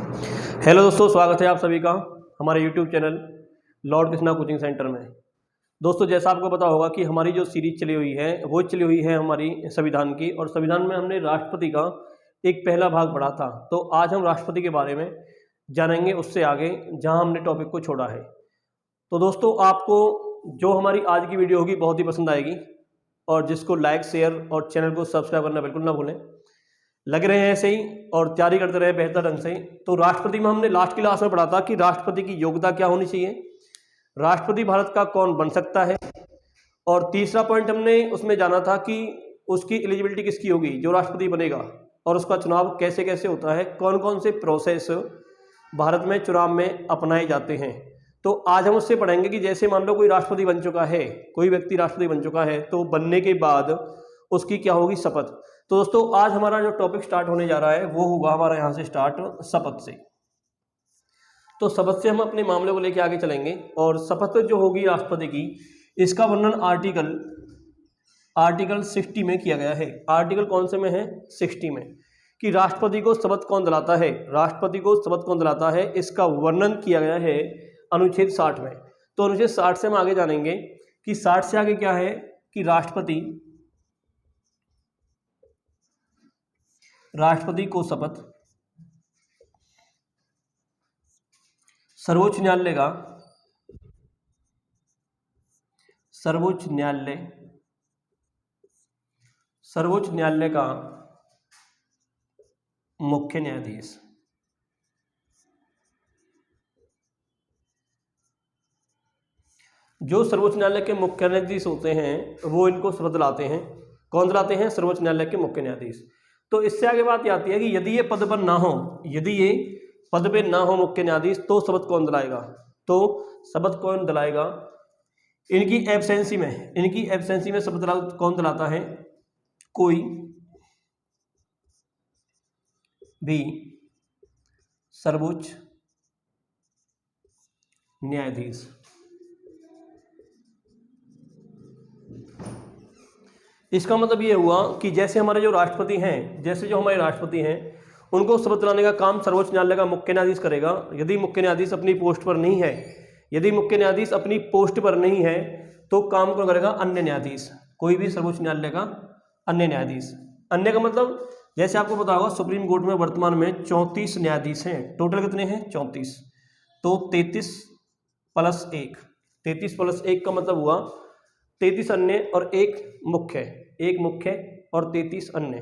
Hello दोस्तों, स्वागत है आप सभी का हमारे YouTube channel Lord Krishna coaching centre में। दोस्तों, जैसा आपको पता होगा कि हमारी जो सीरीज चली हुई है वो चली हुई है हमारी संविधान की, और संविधान में हमने राष्ट्रपति का एक पहला भाग पढ़ा था। तो आज हम राष्ट्रपति के बारे में जानेंगे उससे आगे, जहां हमने टॉपिक को छोड़ा है। तो दोस्तों, आपको जो हमारी आज की वीडियो होगी बहुत ही पसंद आएगी, और जिसको लाइक, शेयर और चैनल को सब्सक्राइब करना बिल्कुल ना भूलें। लग रहे हैं ऐसे ही और तैयारी करते रहे बेहतर ढंग से। तो राष्ट्रपति में हमने लास्ट क्लास में पढ़ा था कि राष्ट्रपति की योग्यता क्या होनी चाहिए, राष्ट्रपति भारत का कौन बन सकता है, और तीसरा पॉइंट हमने उसमें जाना था कि उसकी एलिजिबिलिटी किसकी होगी जो राष्ट्रपति बनेगा, और उसका चुनाव कैसे कैसे होता है, कौन कौन से प्रोसेस भारत में चुनाव में अपनाए जाते हैं। तो आज हम उससे पढ़ेंगे कि जैसे मान लो कोई राष्ट्रपति बन चुका है, कोई व्यक्ति राष्ट्रपति बन चुका है, तो बनने के बाद उसकी क्या होगी, शपथ। तो दोस्तों, आज हमारा जो टॉपिक स्टार्ट होने जा रहा है वो होगा हमारा यहाँ से स्टार्ट शपथ से। तो शपथ से हम अपने मामले को लेकर आगे चलेंगे, और शपथ जो होगी राष्ट्रपति की, इसका वर्णन आर्टिकल 60 में किया गया है। आर्टिकल कौन से में है? 60 में, कि राष्ट्रपति को शपथ कौन दिलाता है। राष्ट्रपति को शपथ कौन दिलाता है, इसका वर्णन किया गया है अनुच्छेद 60 में। तो अनुच्छेद 60 से हम आगे जानेंगे कि 60 से आगे क्या है, कि राष्ट्रपति को शपथ सर्वोच्च न्यायालय का मुख्य न्यायाधीश, जो सर्वोच्च न्यायालय के मुख्य न्यायाधीश होते हैं वो इनको शपथ दिलाते हैं। कौन दिलाते हैं? सर्वोच्च न्यायालय के मुख्य न्यायाधीश। तो इससे आगे बात आती है कि यदि ये पद पर ना हो, मुख्य न्यायाधीश, तो शपथ कौन दिलाएगा? तो शपथ कौन दिलाएगा? इनकी एब्सेंसी में शपथ कौन दिलाता है? कोई भी सर्वोच्च न्यायाधीश। इसका मतलब ये हुआ कि जैसे हमारे जो राष्ट्रपति हैं, उनको शपथ दिलाने का काम सर्वोच्च न्यायालय का मुख्य न्यायाधीश करेगा। यदि मुख्य न्यायाधीश अपनी पोस्ट पर नहीं है, तो काम कौन करेगा? अन्य न्यायाधीश, कोई भी सर्वोच्च न्यायालय का अन्य न्यायाधीश। अन्य का मतलब, जैसे आपको पता होगा सुप्रीम कोर्ट में वर्तमान में 34 न्यायाधीश हैं। टोटल कितने हैं? 34। तो 33 प्लस 1 का मतलब हुआ 33 अन्य और एक मुख्य और 33 अन्य।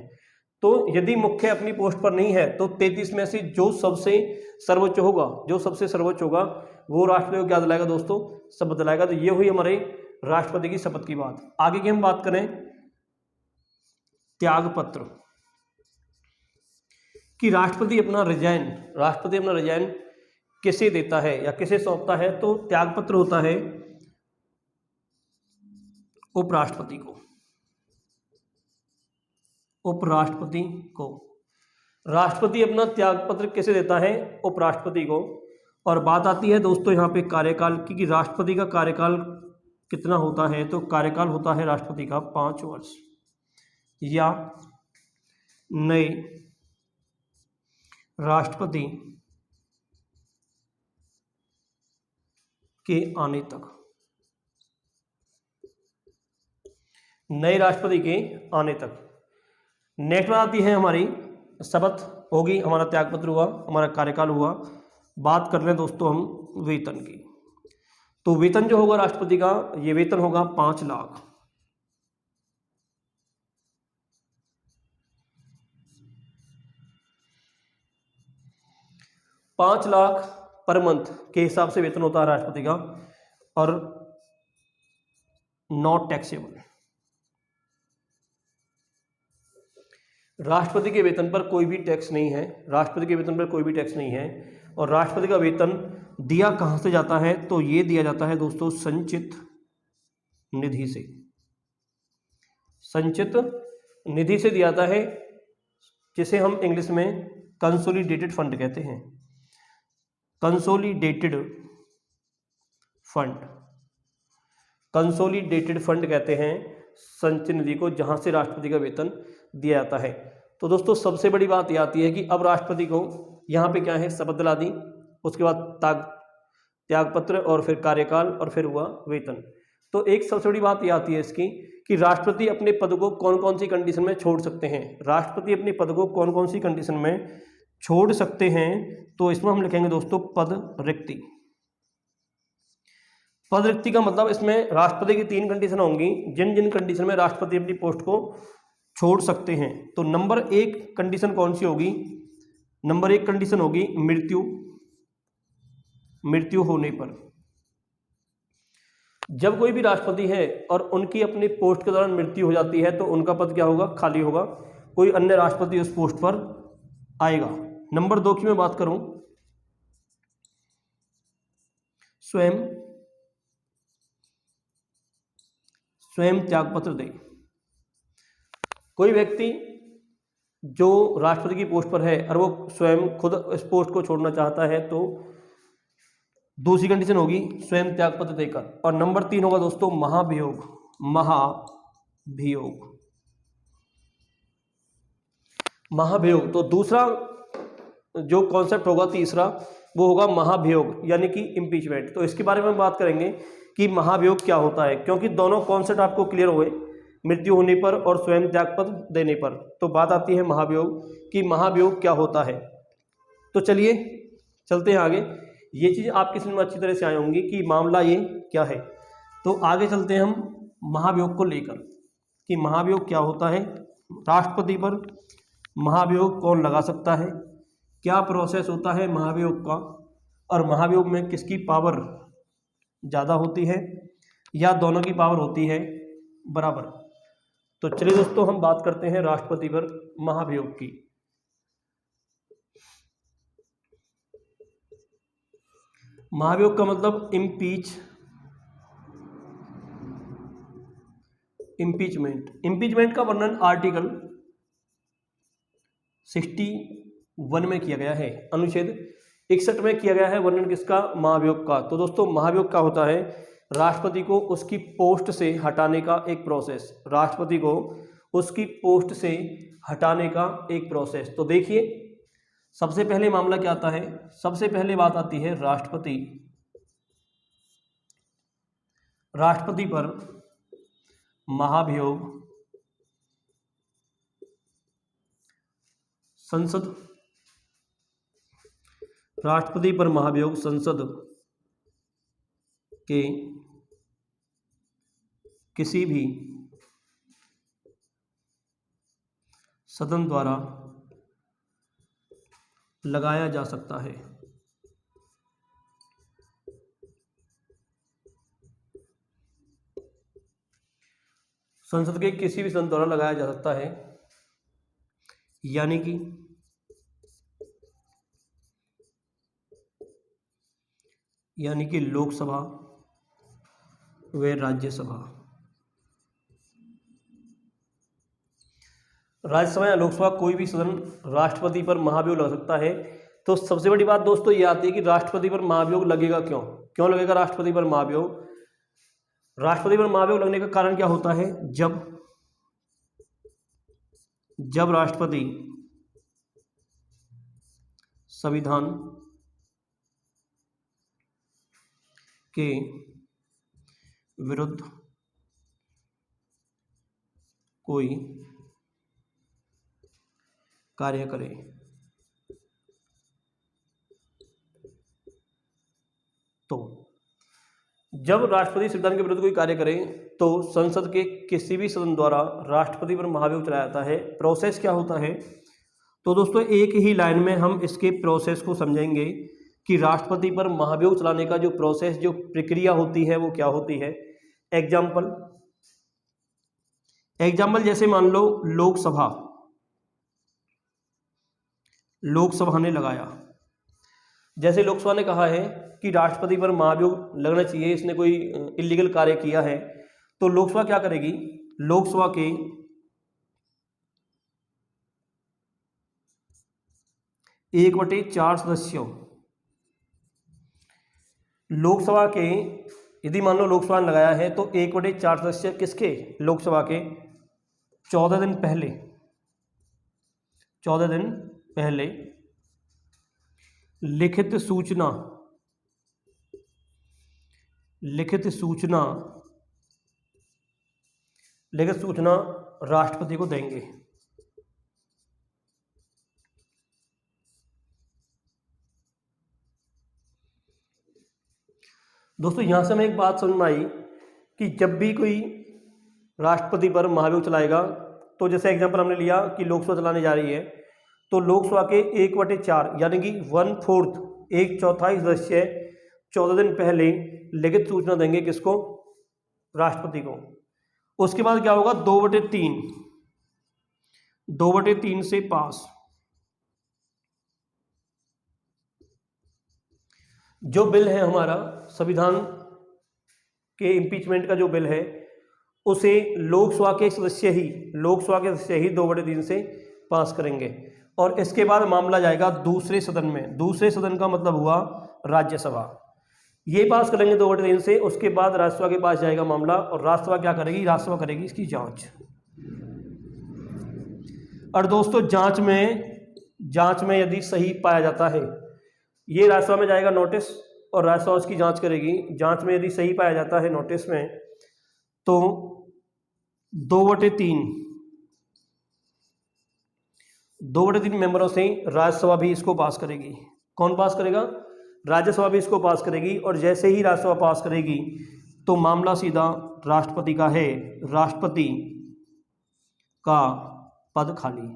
तो यदि मुख्य अपनी पोस्ट पर नहीं है, तो 33 में से जो सबसे सर्वोच्च होगा वो राष्ट्रपति को क्या दिलाएगा दोस्तों? शपथ दिलाएगा। तो ये हुई हमारे राष्ट्रपति की शपथ की बात। आगे की हम बात करें त्यागपत्र कि राष्ट्रपति अपना रिजाइन किसे देता है या किसे सौंपता है। तो त्यागपत्र होता है उपराष्ट्रपति को। राष्ट्रपति अपना त्यागपत्र किसे देता है? उपराष्ट्रपति को। और बात आती है दोस्तों यहाँ पे कार्यकाल की, कि राष्ट्रपति का कार्यकाल कितना होता है। तो कार्यकाल होता है राष्ट्रपति का 5 वर्ष, या नए राष्ट्रपति के आने तक। नेक्स्ट बात आती है हमारी शपथ होगी, हमारा त्यागपत्र हुआ, हमारा कार्यकाल हुआ। बात कर रहे हैं दोस्तों हम वेतन की। तो वेतन जो होगा राष्ट्रपति का, ये वेतन होगा 5 लाख। 5 लाख पर मंथ के हिसाब से वेतन होता है राष्ट्रपति का, और नॉट टैक्सेबल। राष्ट्रपति के वेतन पर कोई भी टैक्स नहीं है। और राष्ट्रपति का वेतन दिया कहां से जाता है? तो ये दिया जाता है दोस्तों संचित निधि से दिया जाता है, जिसे हम इंग्लिश में कंसोलिडेटेड फंड कहते हैं। कंसोलिडेटेड फंड कहते हैं संचित निधि को, जहां से राष्ट्रपति का वेतन दिया जाता है। तो दोस्तों सबसे बड़ी बात ये आती है कि अब राष्ट्रपति को यहाँ पे क्या है, शपथ दिला दी, उसके बाद त्यागपत्र और फिर कार्यकाल और फिर हुआ वेतन। तो एक सबसे बड़ी बात ये आती है इसकी कि राष्ट्रपति अपने पद को कौन कौन सी कंडीशन में छोड़ सकते हैं। राष्ट्रपति अपने पद को कौन कौन सी कंडीशन में छोड़ सकते हैं, तो इसमें हम लिखेंगे दोस्तों पद रिक्ति। पद रिक्ति का मतलब इसमें राष्ट्रपति की 3 कंडीशन होंगी, जिन जिन कंडीशन में राष्ट्रपति अपनी पोस्ट को छोड़ सकते हैं। तो नंबर 1 कंडीशन कौन सी होगी? नंबर 1 कंडीशन होगी मृत्यु होने पर। जब कोई भी राष्ट्रपति है और उनकी अपनी पोस्ट के दौरान मृत्यु हो जाती है तो उनका पद क्या होगा? खाली होगा, कोई अन्य राष्ट्रपति उस पोस्ट पर आएगा। नंबर 2 की मैं बात करूं, स्वयं त्यागपत्र दे। कोई व्यक्ति जो राष्ट्रपति की पोस्ट पर है और वो स्वयं खुद इस पोस्ट को छोड़ना चाहता है तो दूसरी कंडीशन होगी स्वयं त्यागपत्र देकर। और नंबर 3 होगा दोस्तों महाभियोग। तो दूसरा जो कॉन्सेप्ट होगा, तीसरा, वो होगा महाभियोग यानी कि इम्पीचमेंट। तो इसके बारे में बात करेंगे कि महाभियोग क्या होता है, क्योंकि दोनों कॉन्सेप्ट आपको क्लियर हुए, मृत्यु होने पर और स्वयं त्यागपत्र देने पर। तो बात आती है महाभियोग कि महाभियोग क्या होता है। तो चलिए चलते हैं आगे। ये चीज़ आपकी समझ में अच्छी तरह से आई होंगी कि मामला ये क्या है। तो आगे चलते हैं हम महाभियोग को लेकर कि महाभियोग क्या होता है, राष्ट्रपति पर महाभियोग कौन लगा सकता है, क्या प्रोसेस होता है महाभियोग का, और महाभियोग में किसकी पावर ज़्यादा होती है या दोनों की पावर होती है बराबर। तो चलिए दोस्तों हम बात करते हैं राष्ट्रपति पर महाभियोग की। महाभियोग का मतलब इम्पीचमेंट का वर्णन आर्टिकल 61 में किया गया है, अनुच्छेद 61 में किया गया है वर्णन किसका? महाभियोग का। तो दोस्तों महाभियोग क्या होता है? राष्ट्रपति को उसकी पोस्ट से हटाने का एक प्रोसेस, राष्ट्रपति को उसकी पोस्ट से हटाने का एक प्रोसेस। तो देखिए सबसे पहले मामला क्या आता है, सबसे पहले बात आती है राष्ट्रपति पर महाभियोग संसद, राष्ट्रपति पर महाभियोग संसद के किसी भी सदन द्वारा लगाया जा सकता है। संसद के किसी भी सदन द्वारा लगाया जा सकता है, यानी कि लोकसभा व राज्यसभा। राज्यसभा या लोकसभा कोई भी सदन राष्ट्रपति पर महाभियोग लगा सकता है। तो सबसे बड़ी बात दोस्तों ये आती है कि राष्ट्रपति पर महाभियोग लगेगा क्यों लगेगा राष्ट्रपति पर महाभियोग? राष्ट्रपति पर महाभियोग लगने का कारण क्या होता है? जब राष्ट्रपति संविधान के विरुद्ध कोई कार्य करे। तो जब राष्ट्रपति संविधान के विरुद्ध कोई कार्य करे तो संसद के किसी भी सदन द्वारा राष्ट्रपति पर महाभियोग चलाया जाता है। प्रोसेस क्या होता है? तो दोस्तों एक ही लाइन में हम इसके प्रोसेस को समझेंगे कि राष्ट्रपति पर महाभियोग चलाने का जो प्रोसेस, जो प्रक्रिया होती है वो क्या होती है। एग्जाम्पल जैसे मान लो लोकसभा ने लगाया, जैसे लोकसभा ने कहा है कि राष्ट्रपति पर महाभियोग लगना चाहिए, इसने कोई इलीगल कार्य किया है, तो लोकसभा क्या करेगी? लोकसभा के 1/4 सदस्यों, लोकसभा के, यदि मान लो लोकसभा ने लगाया है तो 1/4 सदस्य किसके? लोकसभा के 14 दिन पहले 14 दिन पहले लिखित सूचना राष्ट्रपति को देंगे। दोस्तों यहां से हमें एक बात समझ में आई कि जब भी कोई राष्ट्रपति पर महाभियोग चलाएगा, तो जैसे एग्जांपल हमने लिया कि लोकसभा चलाने जा रही है, तो लोकसभा के 1/4 यानी कि 1/4 1/4 सदस्य 14 दिन पहले लिखित सूचना देंगे किसको? राष्ट्रपति को। उसके बाद क्या होगा? 2/3 से पास। जो बिल है हमारा संविधान के इम्पीचमेंट का जो बिल है, उसे लोकसभा के सदस्य ही 2/3 से पास करेंगे और इसके बाद मामला जाएगा दूसरे सदन में। दूसरे सदन का मतलब हुआ राज्यसभा। ये पास करेंगे 2/3 से, उसके बाद राज्यसभा के पास जाएगा मामला और राज्यसभा क्या करेगी? राज्यसभा करेगी इसकी जांच। और दोस्तों जांच में यदि सही पाया जाता है, ये राज्यसभा में जाएगा नोटिस और राज्यसभा उसकी जांच करेगी। जांच में यदि सही पाया जाता है नोटिस में, तो 2/3 मेंबरों से राज्यसभा भी इसको पास करेगी। कौन पास करेगा? राज्यसभा भी इसको पास करेगी और जैसे ही राज्यसभा पास करेगी तो मामला सीधा राष्ट्रपति का है। राष्ट्रपति का पद खाली।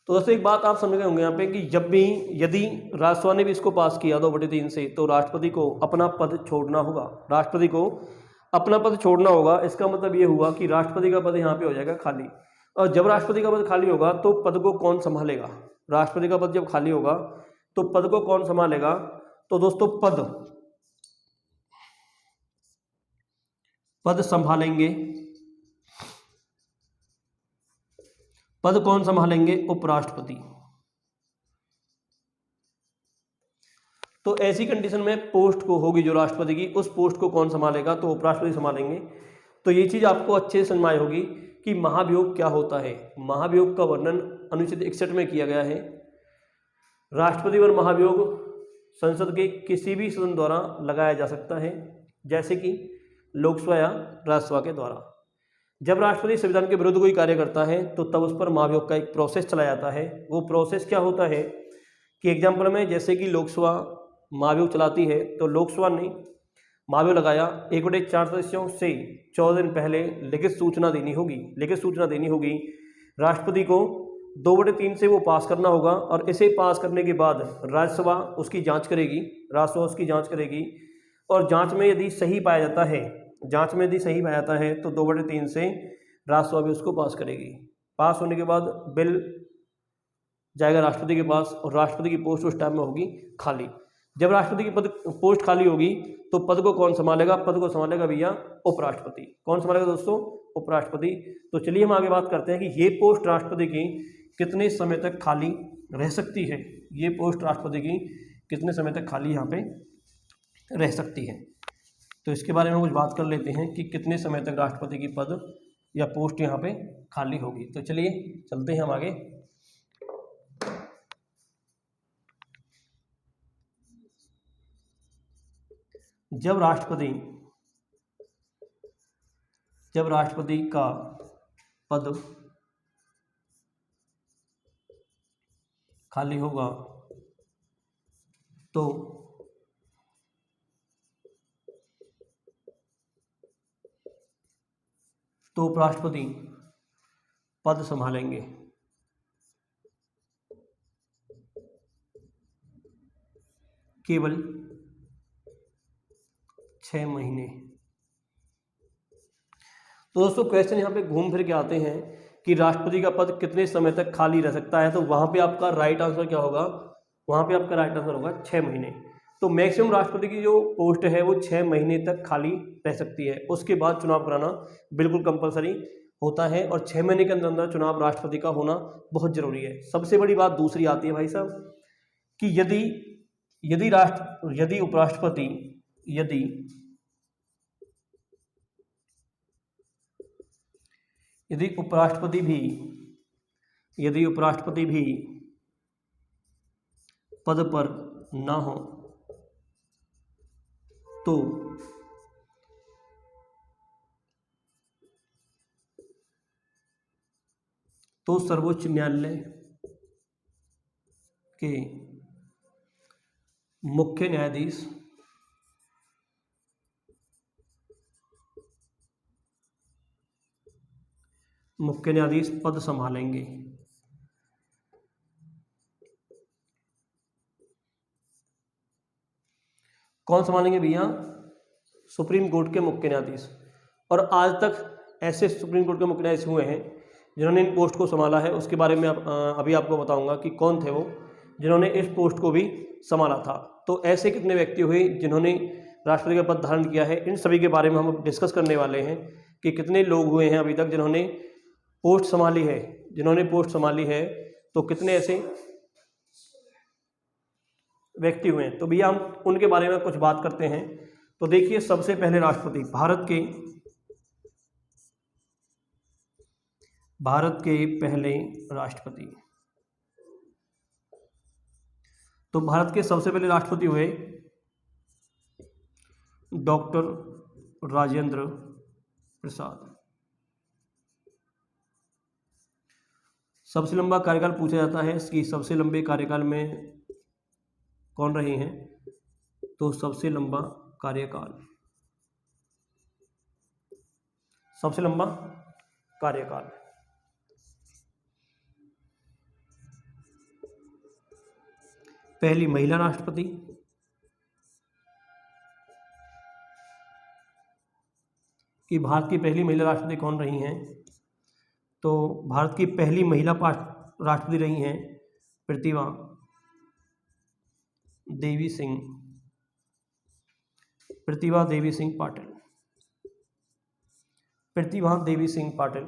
तो दोस्तों एक बात आप समझ गए होंगे यहाँ पे कि यदि राज्यसभा ने भी इसको पास किया 2/3 से, तो राष्ट्रपति को अपना पद छोड़ना होगा। इसका मतलब ये हुआ कि राष्ट्रपति का पद यहाँ पे हो जाएगा खाली। और जब राष्ट्रपति का पद खाली होगा तो पद को कौन संभालेगा? राष्ट्रपति का पद जब खाली होगा तो पद को कौन संभालेगा? तो दोस्तों पद संभालेंगे। पद कौन संभालेंगे? उपराष्ट्रपति। तो ऐसी कंडीशन में पोस्ट को होगी जो राष्ट्रपति की, उस पोस्ट को कौन संभालेगा? तो उपराष्ट्रपति संभालेंगे। तो ये चीज आपको अच्छे से समझ में आई होगी कि महाभियोग क्या होता है। महाभियोग का वर्णन अनुच्छेद 61 में किया गया है। राष्ट्रपति पर महाभियोग संसद के किसी भी सदन द्वारा लगाया जा सकता है, जैसे कि लोकसभा या राज्यसभा के द्वारा। जब राष्ट्रपति संविधान के विरुद्ध कोई कार्य करता है तो तब उस पर महाभियोग का एक प्रोसेस चलाया जाता है। वो प्रोसेस क्या होता है कि एग्जाम्पल में जैसे कि लोकसभा महाभियोग चलाती है, तो लोकसभा ने महाभियोग लगाया, 1/4 सदस्यों से 14 दिन पहले लिखित सूचना देनी होगी। राष्ट्रपति को 2/3 से वो पास करना होगा और इसे पास करने के बाद राज्यसभा उसकी जांच करेगी और जांच में यदि सही पाया जाता है तो 2/3 से राज्यसभा भी उसको पास करेगी। पास होने के बाद बिल जाएगा राष्ट्रपति के पास और राष्ट्रपति की पोस्ट उस टाइम में होगी खाली। जब राष्ट्रपति की पोस्ट खाली होगी तो पद को कौन संभालेगा? पद को संभालेगा भैया उपराष्ट्रपति। कौन संभालेगा दोस्तों? उपराष्ट्रपति। तो चलिए हम आगे बात करते हैं कि ये पोस्ट राष्ट्रपति की कितने समय तक खाली रह सकती है। ये पोस्ट राष्ट्रपति की कितने समय तक खाली यहाँ पे रह सकती है, तो इसके बारे में कुछ बात कर लेते हैं कि कितने समय तक राष्ट्रपति की पद या पोस्ट यहाँ पे खाली होगी। तो चलिए चलते हैं हम आगे। जब राष्ट्रपति का पद खाली होगा तो उपराष्ट्रपति पद संभालेंगे। केवल 6 महीने। तो दोस्तों क्वेश्चन यहाँ पे घूम फिर के आते हैं कि राष्ट्रपति का पद कितने समय तक खाली रह सकता है, तो वहां पे आपका राइट आंसर क्या होगा? वहां पे आपका राइट आंसर होगा 6 महीने। तो मैक्सिमम राष्ट्रपति की जो पोस्ट है वो 6 महीने तक खाली रह सकती है। उसके बाद चुनाव कराना बिल्कुल कंपलसरी होता है और 6 महीने के अंदर अंदर चुनाव राष्ट्रपति का होना बहुत जरूरी है। सबसे बड़ी बात दूसरी आती है भाई साहब कि यदि उपराष्ट्रपति यदि उपराष्ट्रपति भी पद पर ना हो तो सर्वोच्च न्यायालय के मुख्य न्यायाधीश पद संभालेंगे। कौन संभालेंगे भैया? सुप्रीम कोर्ट के मुख्य न्यायाधीश। और आज तक ऐसे सुप्रीम कोर्ट के मुख्य न्यायाधीश हुए हैं जिन्होंने इन पोस्ट को संभाला है। उसके बारे में अभी आपको बताऊंगा कि कौन थे वो जिन्होंने इस पोस्ट को भी संभाला था। तो ऐसे कितने व्यक्ति हुए जिन्होंने राष्ट्रपति का पद धारण किया है, इन सभी के बारे में हम डिस्कस करने वाले हैं कि कितने लोग हुए हैं अभी तक जिन्होंने पोस्ट संभाली है। तो कितने ऐसे व्यक्ति हुए हैं, तो भैया हम उनके बारे में कुछ बात करते हैं। तो देखिए, सबसे पहले राष्ट्रपति भारत के पहले राष्ट्रपति, तो भारत के सबसे पहले राष्ट्रपति हुए डॉक्टर राजेंद्र प्रसाद। सबसे लंबा कार्यकाल पूछा जाता है, इसकी सबसे लंबे कार्यकाल में कौन रहे हैं? तो सबसे लंबा कार्यकाल पहली महिला राष्ट्रपति, कि भारत की पहली महिला राष्ट्रपति कौन रही हैं? तो भारत की पहली महिला राष्ट्रपति रही हैं प्रतिभा देवी सिंह पाटिल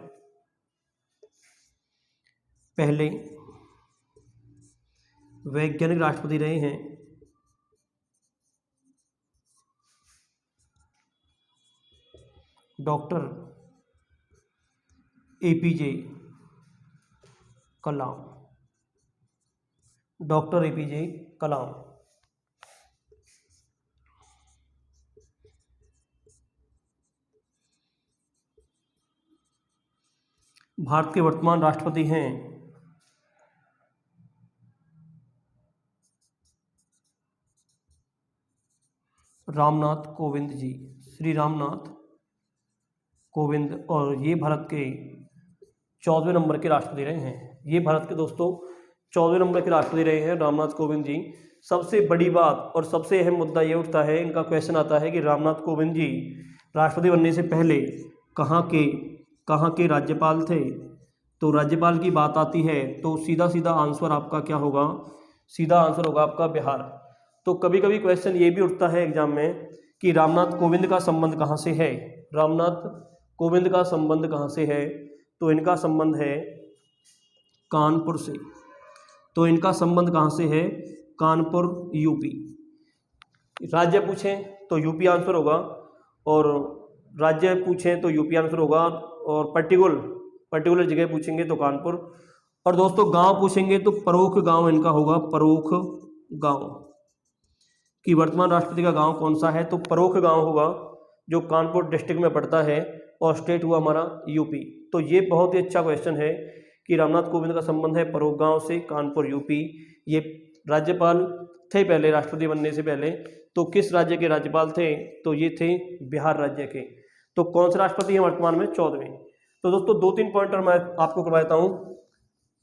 पहले वैज्ञानिक राष्ट्रपति रहे हैं डॉक्टर एपीजे कलाम। भारत के वर्तमान राष्ट्रपति हैं रामनाथ कोविंद जी, श्री रामनाथ कोविंद, और ये भारत के 14वें नंबर के राष्ट्रपति रहे हैं। ये भारत के दोस्तों 14वें नंबर के राष्ट्रपति रहे हैं रामनाथ कोविंद जी। सबसे बड़ी बात और सबसे अहम मुद्दा ये उठता है, इनका क्वेश्चन आता है कि रामनाथ कोविंद जी राष्ट्रपति बनने से पहले कहाँ के राज्यपाल थे? तो राज्यपाल की बात आती है तो सीधा आंसर आपका क्या होगा? सीधा आंसर होगा आपका बिहार। तो कभी कभी क्वेश्चन ये भी उठता है एग्जाम में कि रामनाथ कोविंद का संबंध कहाँ से है? तो इनका संबंध है कानपुर से। तो इनका संबंध कहाँ से है? कानपुर, यूपी। राज्य पूछें तो यूपी आंसर होगा, और राज्य पूछें तो यूपी आंसर होगा, और पर्टिकुलर जगह पूछेंगे तो कानपुर। और दोस्तों गांव पूछेंगे तो परोख गांव इनका होगा, परोख गांव। कि वर्तमान राष्ट्रपति का गांव कौन सा है? तो परोख गांव होगा, जो कानपुर डिस्ट्रिक्ट में पड़ता है, और स्टेट हुआ हमारा यूपी। तो ये बहुत ही अच्छा क्वेश्चन है कि रामनाथ कोविंद का संबंध है परोख गांव से, कानपुर, यूपी। ये राज्यपाल थे पहले, राष्ट्रपति बनने से पहले। तो किस राज्य के राज्यपाल थे? तो ये थे बिहार राज्य के। तो कौन से राष्ट्रपति हैं वर्तमान में? 14वें। तो दोस्तों 2-3 पॉइंटर मैं आपको करवाता हूँ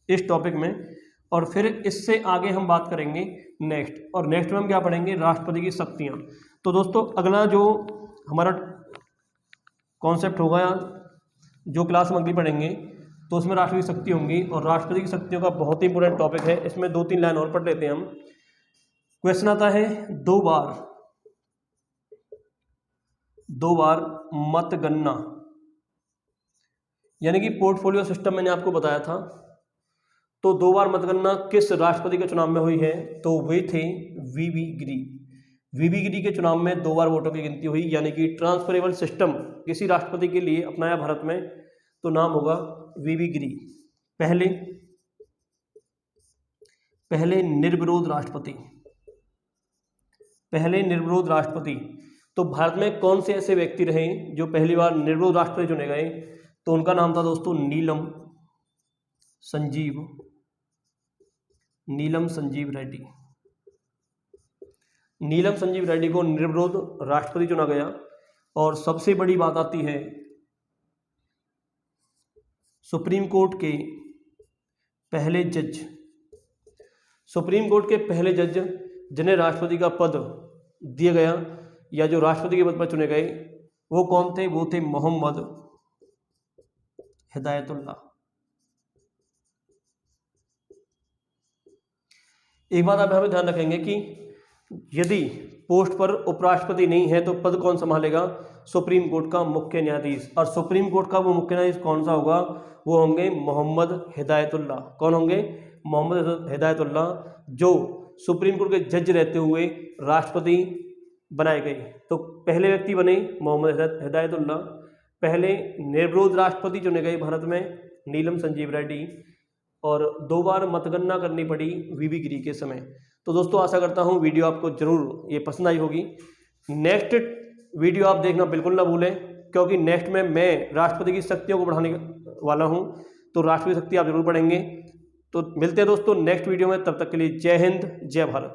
इस टॉपिक में, और फिर इससे आगे हम बात करेंगे नेक्स्ट में हम क्या पढ़ेंगे? राष्ट्रपति की शक्तियाँ। तो दोस्तों अगला जो हमारा कॉन्सेप्ट होगा, जो क्लास हम अगली पढ़ेंगे, तो उसमें राष्ट्रपति की शक्ति होंगी, और राष्ट्रपति की शक्तियों का बहुत ही इंपॉर्टेंट टॉपिक है। इसमें 2-3 लाइन और पढ़ लेते हैं हम। क्वेश्चन आता है, दो बार मतगणना, यानी कि पोर्टफोलियो सिस्टम मैंने आपको बताया था। तो 2 बार मतगणना किस राष्ट्रपति के चुनाव में हुई है? तो वे थे वीवी गिरी के चुनाव में 2 बार वोटों की गिनती हुई, यानी कि ट्रांसफरेबल सिस्टम किसी राष्ट्रपति के लिए अपनाया भारत में, तो नाम होगा वीवी गिरी। पहले निर्विरोध राष्ट्रपति, पहले निर्विरोध राष्ट्रपति। तो भारत में कौन से ऐसे व्यक्ति रहे जो पहली बार निर्विरोध राष्ट्रपति चुने गए? तो उनका नाम था दोस्तों नीलम संजीव रेड्डी। नीलम संजीव रेड्डी को निर्विरोध राष्ट्रपति चुना गया। और सबसे बड़ी बात आती है सुप्रीम कोर्ट के पहले जज, सुप्रीम कोर्ट के पहले जज जिन्हें राष्ट्रपति का पद दिया गया या जो राष्ट्रपति के पद पर चुने गए वो कौन थे? वो थे मोहम्मद हिदायतुल्लाह। एक बात आप हमें ध्यान रखेंगे कि यदि पोस्ट पर उपराष्ट्रपति नहीं है तो पद कौन संभालेगा? सुप्रीम कोर्ट का मुख्य न्यायाधीश। और सुप्रीम कोर्ट का वो मुख्य न्यायाधीश कौन सा होगा? वो होंगे मोहम्मद हिदायतुल्लाह। कौन होंगे? मोहम्मद हिदायतुल्लाह, जो सुप्रीम कोर्ट के जज रहते हुए राष्ट्रपति बनाए गए। तो पहले व्यक्ति बने मोहम्मद हिदायतुल्लाह। पहले निर्विरोध राष्ट्रपति चुने गए भारत में नीलम संजीव रेड्डी। और 2 बार मतगणना करनी पड़ी वीवी गिरी के समय। तो दोस्तों आशा करता हूँ वीडियो आपको जरूर ये पसंद आई होगी। नेक्स्ट वीडियो आप देखना बिल्कुल ना भूलें, क्योंकि नेक्स्ट में मैं राष्ट्रपति की शक्तियों को बढ़ाने वाला हूँ। तो राष्ट्रपति शक्ति आप जरूर पढ़ेंगे। तो मिलते हैं दोस्तों नेक्स्ट वीडियो में, तब तक के लिए जय हिंद जय भारत।